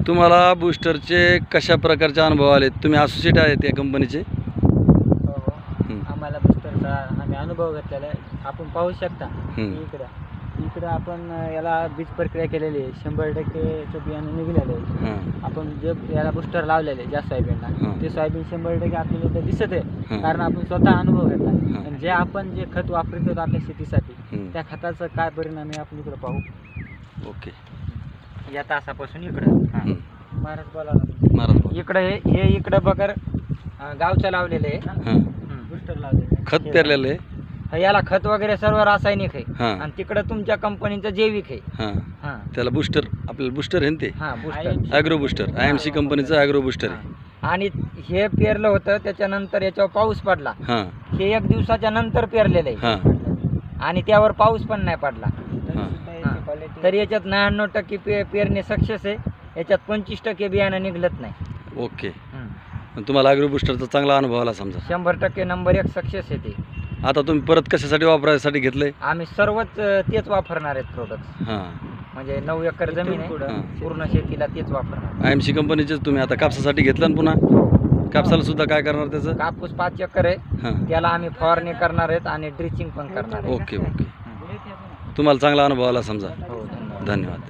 तुम्हाला बूस्टरचे कशा प्रकारचे अनुभव आले? तुम्ही असोसिएट आहेत या कंपनीचे? हो हो, आम्हाला बूस्टरचा आम्ही अनुभव घेतलेला आहे. आपण पाहू शकता इकडं आपण याला बीज प्रक्रिया केलेली आहे. 100% बियाणं निघालेलं आहे. आपण जे याला बूस्टर लावलेले ज्या सोयाबीनला ते सोयाबीन 100% आपल्याला इथं दिसत आहे, कारण आपण स्वतः अनुभव घेतला. आणि जे खत वापरतो आपल्या शेतीसाठी त्या खताचं काय परिणाम आहे आपण इकडं पाहू. ओके. या तासापासून इकडं महाराज बोला इकडं हे इकडं बगर गावचं लावलेलं आहे. बूस्टर लावलेलं खत पेरलेलं आहे. याला खत वगैरे सर्व रासायनिक आहे आणि तिकडं तुमच्या कंपनीचं जैविक आहे. त्याला बूस्टर, आपल्याला बूस्टर आहे ना ते बूस्टर ॲग्रो बूस्टर, IMC कंपनीचं ॲग्रो बूस्टर आहे. आणि हे पेरलं होतं त्याच्यानंतर याच्यावर पाऊस पडला. हे 1 दिवसाच्या नंतर पेरलेलं आहे आणि त्यावर पाऊस पण नाही पडला. तर याच्यात 99% पेरणे सक्सेस आहे. याच्यात 25% बियाणं निघलत नाही. ओके. तुम्हाला ॲग्रो बूस्टरचा चांगला अनुभव आला समजा? 100% नंबर 1 सक्सेस आहे ते. आता तुम्ही परत कशासाठी वापरायसाठी घेतलंय? आम्ही सर्वच तेच वापरणार आहेत प्रोडक्ट. म्हणजे 9 एकर जमीन आहे, पूर्ण शेतीला तेच वापरणार. IMC कंपनीचेच तुम्ही आता कापसासाठी घेतलं ना पुन्हा? कापसाला सुद्धा काय करणार त्याचं? कापूस 5 एकर आहे, त्याला आम्ही फवारणी करणार आहेत आणि ड्रिचिंग पण करणार आहे. Okay okay. तुम्हाला चांगला अनुभव आला समजा? हो, धन्यवाद.